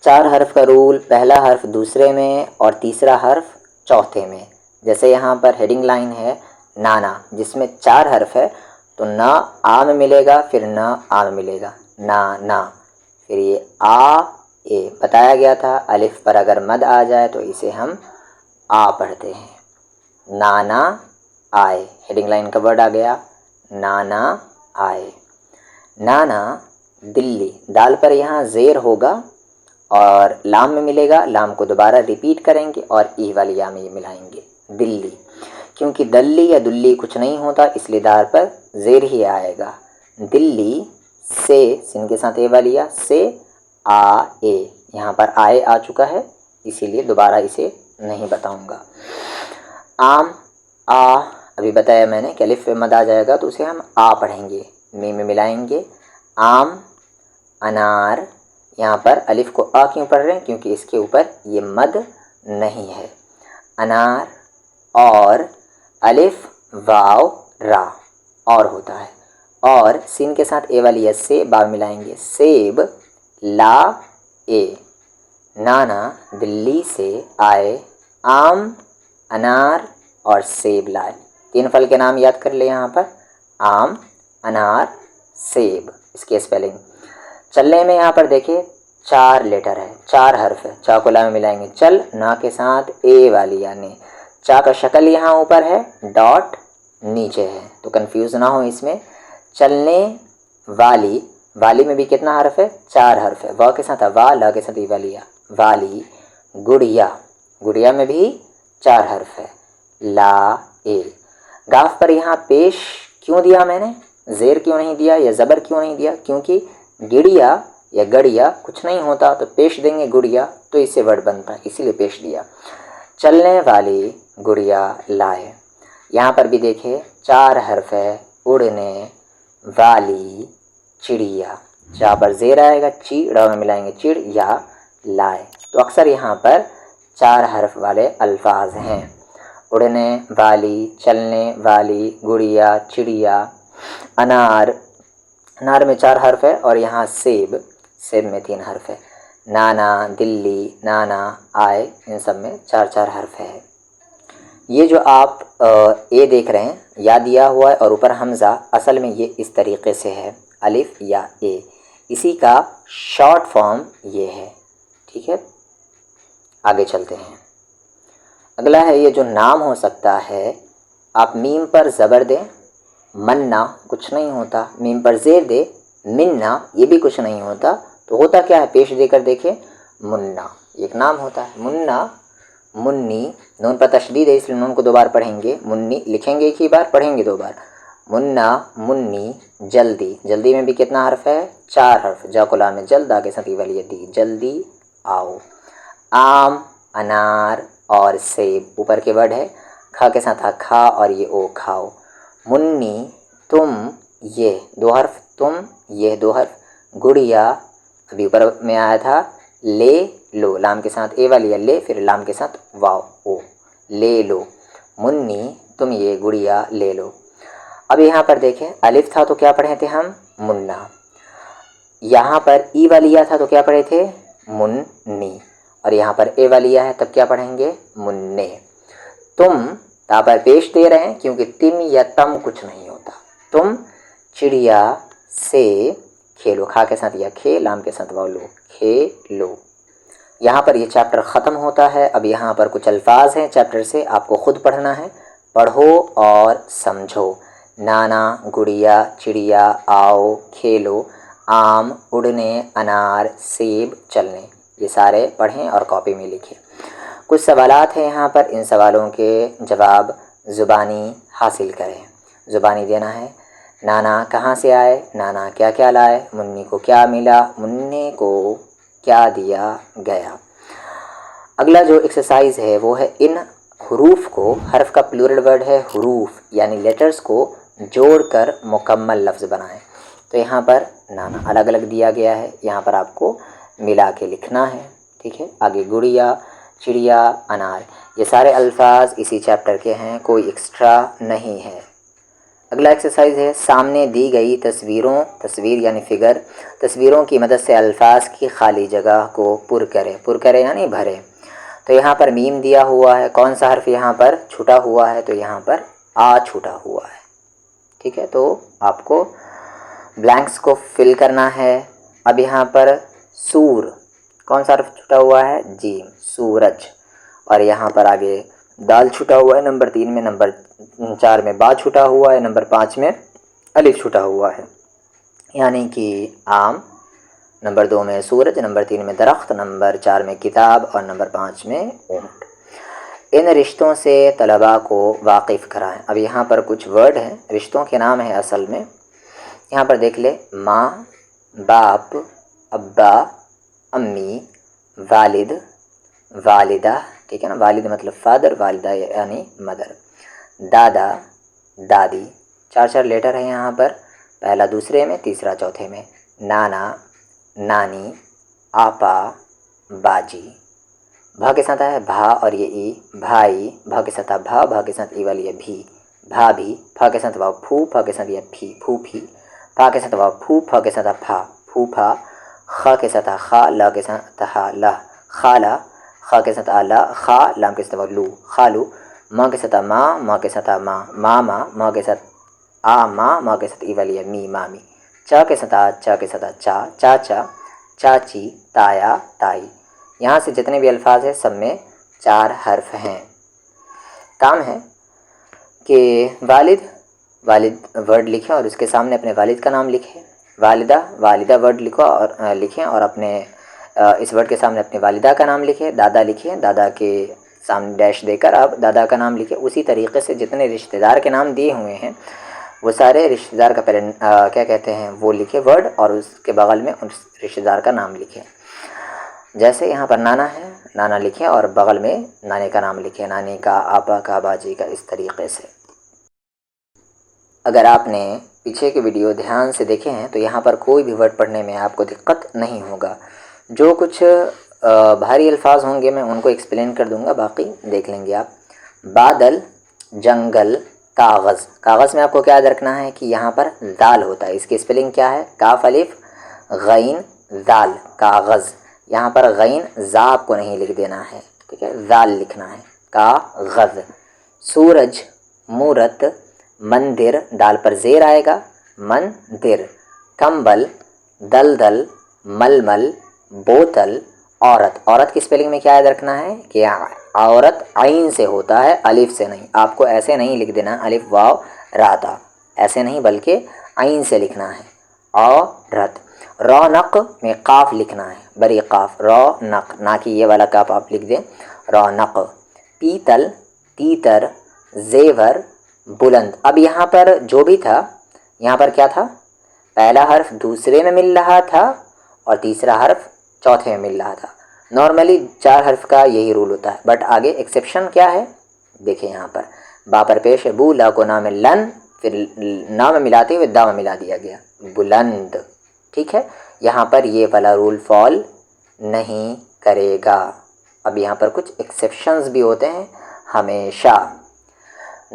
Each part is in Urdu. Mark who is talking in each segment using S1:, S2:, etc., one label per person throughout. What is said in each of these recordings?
S1: 4 حرف کا رول، پہلا حرف دوسرے میں اور تیسرا حرف چوتھے میں. جیسے یہاں پر ہیڈنگ لائن ہے نانا، جس میں 4 حرف ہے، تو نا آ میں ملے گا، پھر نا آ میں ملے گا، نا. پھر یہ آ اے بتایا گیا تھا، الف پر اگر مد آ جائے تو اسے ہم آ پڑھتے ہیں. نانا آئے، ہیڈنگ لائن کا ورڈ آ گیا، نانا آئے. نانا دلی، دال پر یہاں زیر ہوگا اور لام میں ملے گا، لام کو دوبارہ ریپیٹ کریں گے اور ای والی یا میں ملائیں گے، دلی. کیونکہ دلی یا دلی کچھ نہیں ہوتا اس لیے دال پر زیر ہی آئے گا. دلی سے، سین کے ساتھ اے والی یا، سے آ اے، یہاں پر آئے آ چکا ہے اسی لیے دوبارہ اسے نہیں بتاؤں گا. آم آ، ابھی بتایا میں نے کہ الف پہ مد آ جائے گا تو اسے ہم آ پڑھیں گے، میم میں ملائیں گے. آم انار، یہاں پر الف کو آ کیوں پڑھ رہے ہیں؟ کیونکہ اس کے اوپر یہ مد نہیں ہے. انار اور، الف واو را اور ہوتا ہے، اور سین کے ساتھ اے والی یس سے با ملائیں گے، سیب لا اے. نانا دلی سے آئے، آم انار اور سیب لائے. 3 پھل کے نام یاد کر لیں یہاں پر، آم انار سیب. اس کی اسپیلنگ چلنے میں یہاں پر دیکھیں 4 لیٹر ہے، 4 حرف ہے، چا کو لا میں ملائیں گے، چل نا کے ساتھ اے والی یعنی، چا کا شکل یہاں اوپر ہے، ڈاٹ نیچے ہے تو کنفیوز نہ ہو اس میں. چلنے والی، والی میں بھی کتنا حرف ہے؟ 4 حرف ہے، وا کے ساتھ وا، لا کے ساتھ ای والی یا، والی. گڑیا، گڑیا میں بھی 4 حرف ہے، لا اے. گاف پر یہاں پیش کیوں دیا میں نے، زیر کیوں نہیں دیا یا زبر کیوں نہیں دیا؟ کیونکہ گڑیا یا گڑیا کچھ نہیں ہوتا تو پیش دیں گے گڑیا تو اس سے ورڈ بنتا ہے، اسی لیے پیش دیا. چلنے والی گڑیا لائے. یہاں پر بھی دیکھیں 4 حرف ہے، اڑنے والی چڑیا، جہاں پر زیر آئے گا چی، ڑ میں ملائیں گے چڑ یا لائے. تو اکثر یہاں پر 4 حرف والے الفاظ ہیں، اڑنے والی، چلنے والی، گڑیا، چڑیا. انار، انار میں 4 حرف ہے اور یہاں سیب، سیب میں 3 حرف ہے. نانا دلی، نانا آئے، ان سب میں 4 حرف ہے. یہ جو آپ اے دیکھ رہے ہیں یا دیا ہوا ہے اور اوپر حمزہ، اصل میں یہ اس طریقے سے ہے، الف یا اے، اسی کا شارٹ فارم یہ ہے. ٹھیک ہے، آگے چلتے ہیں. اگلا ہے یہ جو نام ہو سکتا ہے، آپ میم پر زبر دیں، منا کچھ نہیں ہوتا، میم پر زیر دے، منا یہ بھی کچھ نہیں ہوتا، تو ہوتا کیا ہے؟ پیش دے کر دیکھیں، منا ایک نام ہوتا ہے، منا منی. نون پر تشدید ہے اس لیے نون کو 2 بار پڑھیں گے، منی لکھیں گے ایک ہی بار، پڑھیں گے 2 بار. منا منی. جلدی، جلدی میں بھی کتنا حرف ہے؟ 4 حرف، جا کو لام میں جلد، آگے ستی والی دی، جلدی آؤ. آم انار اور سیب، اوپر کے ورڈ ہے، کھا کے ساتھ کھا اور یہ او کھاؤ. منی تم، یہ 2 حرف، تم یہ 2 حرف. گڑیا ابھی اوپر میں آیا تھا، لے لو، لام کے ساتھ اے والی ہے لے، پھر لام کے ساتھ واو او، لے لو. منی تم یہ گڑیا لے لو. اب یہاں پر دیکھیں الف تھا تو کیا پڑھے تھے ہم؟ منا. یہاں پر ای والیا تھا تو کیا پڑھے تھے؟ منی. اور یہاں پر اے والیا ہے تب کیا پڑھیں گے؟ مننے. تم، تا پر پیش دے رہے ہیں کیونکہ تم یا تم کچھ نہیں ہوتا. تم چڑیا سے کھیلو، کھا کے ساتھ یا کھے، لام کے ساتھ واو لو، کھیلو. یہاں پر یہ چیپٹر ختم ہوتا ہے. اب یہاں پر کچھ الفاظ ہیں چیپٹر سے، آپ کو خود پڑھنا ہے، پڑھو اور سمجھو. نانا گڑیا چڑیا آؤ کھیلو، آم اڑنے انار سیب چلنے. یہ سارے پڑھیں اور کاپی میں لکھیں. کچھ سوالات ہیں یہاں پر، ان سوالوں کے جواب زبانی حاصل کریں. زبانی دینا ہے، نانا کہاں سے آئے، نانا کیا کیا لائے، منی کو کیا ملا، مننے کو کیا دیا گیا. اگلا جو ایکسرسائز ہے وہ ہے ان حروف کو، حرف کا پلورل ورڈ ہے حروف یعنی لیٹرز کو جوڑ کر مکمل لفظ بنائیں. تو یہاں پر نانا الگ الگ دیا گیا ہے، یہاں پر آپ کو ملا کے لکھنا ہے. ٹھیک ہے، آگے گڑیا چڑیا انار، یہ سارے الفاظ اسی چیپٹر کے ہیں، کوئی ایکسٹرا نہیں ہے. اگلا ایکسرسائز ہے سامنے دی گئی تصویروں، تصویر یعنی فگر، تصویروں کی مدد سے الفاظ کی خالی جگہ کو پر کرے یعنی بھرے۔ تو یہاں پر میم دیا ہوا ہے، کون سا حرف یہاں پر چھٹا ہوا ہے؟ تو یہاں پر آ چھٹا ہوا ہے، ٹھیک ہے۔ تو آپ کو بلینکس کو فل کرنا ہے۔ اب یہاں پر سور، کون سا حرف چھٹا ہوا ہے؟ جیم، سورج۔ اور یہاں پر آگے دال چھٹا ہوا ہے نمبر 3 میں، نمبر 4 میں با چھٹا ہوا ہے، نمبر 5 میں الف چھٹا ہوا ہے، یعنی کہ آم، نمبر 2 میں سورج، نمبر 3 میں درخت، نمبر 4 میں کتاب، اور نمبر 5 میں اونٹ۔ ان رشتوں سے طلباء کو واقف کرائیں۔ اب یہاں پر کچھ ورڈ ہیں، رشتوں کے نام ہیں اصل میں، یہاں پر دیکھ لیں، ماں، باپ، ابا، امی، والد، والدہ، ٹھیک ہے نا، والد مطلب فادر، والدہ یعنی مدر، دادا، دادی، 4 لیٹر ہیں یہاں پر، پہلا دوسرے میں، تیسرا چوتھے میں، نانا، نانی، آپا، باجی۔ بھا کے ساتھ ہے بھا اور یہ ای، بھائی، بھا کے ساتھ بھا، بھا کے ساتھ ای والی یہ بھی، بھابھی، پھا کے ساتھ واو پھو، پھا کے ساتھ یہ پھی، پھوپھی، پھا کے ساتھ واو پھو، پھا کے ساتھ پھا، پھوپھا، خا کے ساتھ خا، لا کے ساتھ ہا، لا، خالہ، خا کے ساتھ لا، خا، لام کے ساتھ لو، خالو، ماں کے ساتھ ماں، ماں کے ساتھ ماں، ماما، ماں کے ساتھ ماں، ماں کے ساتھ ای والی ہے می، مامی، چا کے ساتھ چا کے ساتھ چا، چاچا، چاچی، تایا، تائی۔ یہاں سے جتنے بھی الفاظ ہیں سب میں 4 حرف ہیں۔ کام ہے کہ والد ورڈ لکھیں اور اس کے سامنے اپنے والد کا نام لکھیں، والدہ ورڈ لکھو اور لکھیں اور اپنے اس ورڈ کے سامنے اپنے والدہ کا نام لکھیں، دادا لکھیں، دادا کے سامنے ڈیش دے کر آپ دادا کا نام لکھیں۔ اسی طریقے سے جتنے رشتہ دار کے نام دیے ہوئے ہیں وہ سارے رشتہ دار کا پہلے کیا کہتے ہیں وہ لکھے ورڈ، اور اس کے بغل میں اس رشتہ دار کا نام لکھیں۔ جیسے یہاں پر نانا ہے، نانا لکھیں اور بغل میں نانے کا نام لکھیں، نانی کا، آپا کا، باجی کا، اس طریقے سے۔ اگر آپ نے پیچھے کے ویڈیو دھیان سے دیکھے ہیں تو یہاں پر کوئی بھی ورڈ پڑھنے میں آپ کو دقت نہیں ہوگا۔ جو کچھ بھاری الفاظ ہوں گے میں ان کو ایکسپلین کر دوں گا، باقی دیکھ لیں گے آپ۔ بادل، جنگل، کاغذ۔ کاغذ میں آپ کو کیا یاد رکھنا ہے کہ یہاں پر دال ہوتا ہے، اس کی اسپیلنگ کیا ہے؟ کاف الف غین دال، کاغذ۔ یہاں پر غین زا آپ کو نہیں لکھ دینا ہے، ٹھیک ہے، دال لکھنا ہے، کاغذ۔ سورج، مورت، مندر، دال پر زیر آئے گا، مندر۔ کمبل، دلدل، ململ، بوتل۔ عورت، عورت کی اسپیلنگ میں کیا یاد رکھنا ہے کہ عورت عین سے ہوتا ہے، الف سے نہیں۔ آپ کو ایسے نہیں لکھ دینا الف واو راتا، ایسے نہیں بلکہ عین سے لکھنا ہے، عورت۔ رونق میں قاف لکھنا ہے، بری قاف، رونق، نہ کہ یہ والا قاف آپ لکھ دیں، رونق۔ پیتل، تیتر، زیور، بلند۔ اب یہاں پر جو بھی تھا، یہاں پر کیا تھا؟ پہلا حرف دوسرے میں مل رہا تھا اور تیسرا حرف چوتھے میں مل رہا تھا۔ نارملی 4 حرف کا یہی رول ہوتا ہے، بٹ آگے ایکسیپشن کیا ہے دیکھیں یہاں پر، با پر پیش ہے بو، لا کو نام ہے لن، پھر نا میں ملاتے ہوئے دا میں ملا دیا گیا، بلند، ٹھیک ہے۔ یہاں پر یہ والا رول فال نہیں کرے گا۔ اب یہاں پر کچھ ایکسیپشنز بھی ہوتے ہیں ہمیشہ۔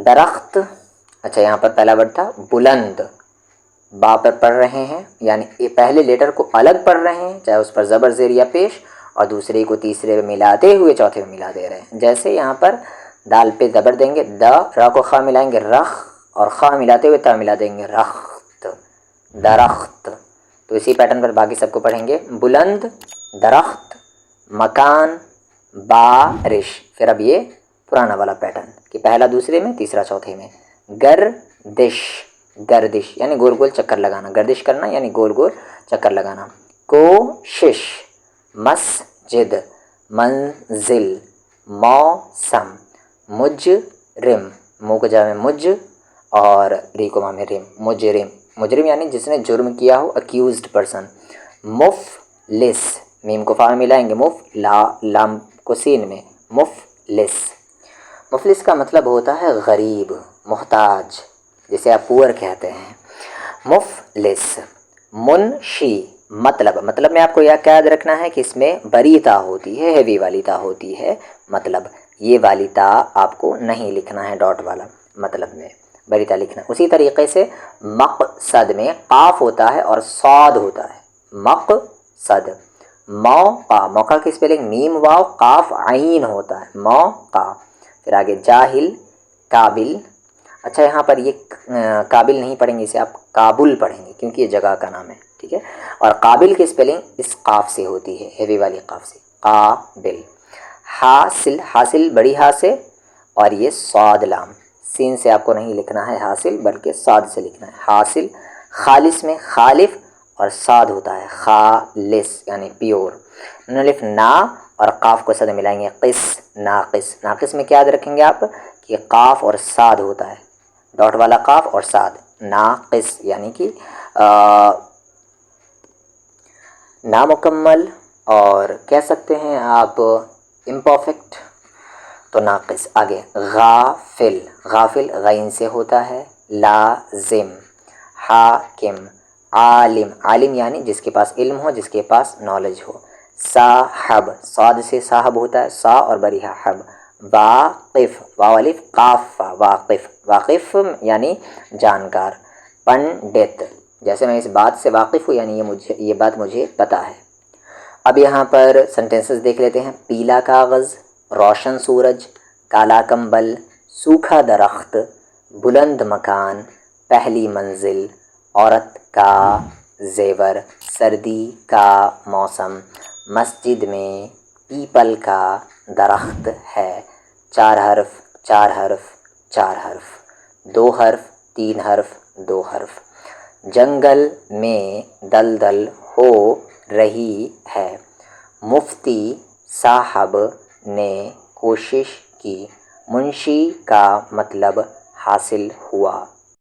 S1: درخت، اچھا یہاں پر پہلا ورڈ تھا بلند، با پر پڑھ رہے ہیں، یعنی پہلے لیٹر کو الگ پڑھ رہے ہیں، چاہے اس پر زبر زیر یا پیش، اور دوسرے کو تیسرے میں ملاتے ہوئے چوتھے میں ملا دے رہے ہیں۔ جیسے یہاں پر دال پہ زبر دیں گے دا، را کو خا ملائیں گے رخ، اور خا ملاتے ہوئے تا ملا دیں گے رخت، درخت۔ تو اسی پیٹرن پر باقی سب کو پڑھیں گے، بلند، درخت، مکان، بارش۔ پھر اب یہ پرانا والا پیٹرن کہ پہلا دوسرے میں، تیسرا چوتھے میں۔ گردش، گردش یعنی گول گول چکر لگانا، گردش کرنا یعنی گول گول چکر لگانا۔ کوشش، مسجد، منزل، موسم۔ مجرم، مو کو جا میں مج اور ری کو ماں میں رم، مجرم، مجرم یعنی جس نے جرم کیا ہو، اکیوزڈ پرسن۔ مفلس، میم کو فا میں ملائیں گے مف، لام کو سین میں، مفلس۔ مفلس کا مطلب ہوتا ہے غریب، محتاج، جسے آپ پور کہتے ہیں، مفلس۔ منشی، مطلب میں آپ کو کیا یاد رکھنا ہے کہ اس میں بری تا ہوتی ہے، ہیوی والی تا ہوتی ہے، مطلب یہ والی تا آپ کو نہیں لکھنا ہے ڈاٹ والا مطلب میں۔ بری طرح لکھنا. اسی طریقے سے مقصد میں قاف ہوتا ہے اور صاد ہوتا ہے. مقصد. موقع. موقع کی اسپیلنگ میم واو قاف عین ہوتا ہے. موقع. پھر آگے جاہل. قابل. اچھا یہاں پر یہ قابل نہیں پڑھیں گے، اسے آپ کابل پڑھیں گے کیونکہ یہ جگہ کا نام ہے، ٹھیک ہے. اور قابل کی اسپیلنگ اس قاف سے ہوتی ہے، ہیوی والی قاف سے. قابل. حاصل. حاصل بڑی ہا سے اور یہ صاد لام، سین سے آپ کو نہیں لکھنا ہے حاصل بلکہ صاد سے لکھنا ہے. حاصل. خالص میں خالف اور صاد ہوتا ہے. خالص یعنی پیور. نون الف نا اور قاف کو صد ملائیں گے قص. ناقص. ناقص میں کیا یاد رکھیں گے آپ کہ قاف اور صاد ہوتا ہے، ڈاٹ والا قاف اور صاد. ناقص یعنی کہ نامکمل، اور کہہ سکتے ہیں آپ امپرفیکٹ، تو ناقص. آگے غافل. غافل غین سے ہوتا ہے. لازم. حاکم. عالم. عالم یعنی جس کے پاس علم ہو، جس کے پاس نالج ہو. صاحب. صاد سے صاحب ہوتا ہے، صا اور بری ہا حب. واقف. واو الف قاف فا. واقف. واقف یعنی جانکار. پنڈت. جیسے میں اس بات سے واقف ہوں یعنی یہ بات مجھے پتہ ہے. اب یہاں پر سنٹینسز دیکھ لیتے ہیں. پیلا کاغذ. روشن سورج. کالا کمبل. سوکھا درخت. بلند مکان. پہلی منزل. عورت کا زیور. سردی کا موسم. مسجد میں پیپل کا درخت ہے. 4 حرف 4 حرف 4 حرف. 2 حرف 3 حرف 2 حرف. جنگل میں دلدل ہو رہی ہے. مفتی صاحب نے کوشش کی. منشی کا مطلب حاصل ہوا.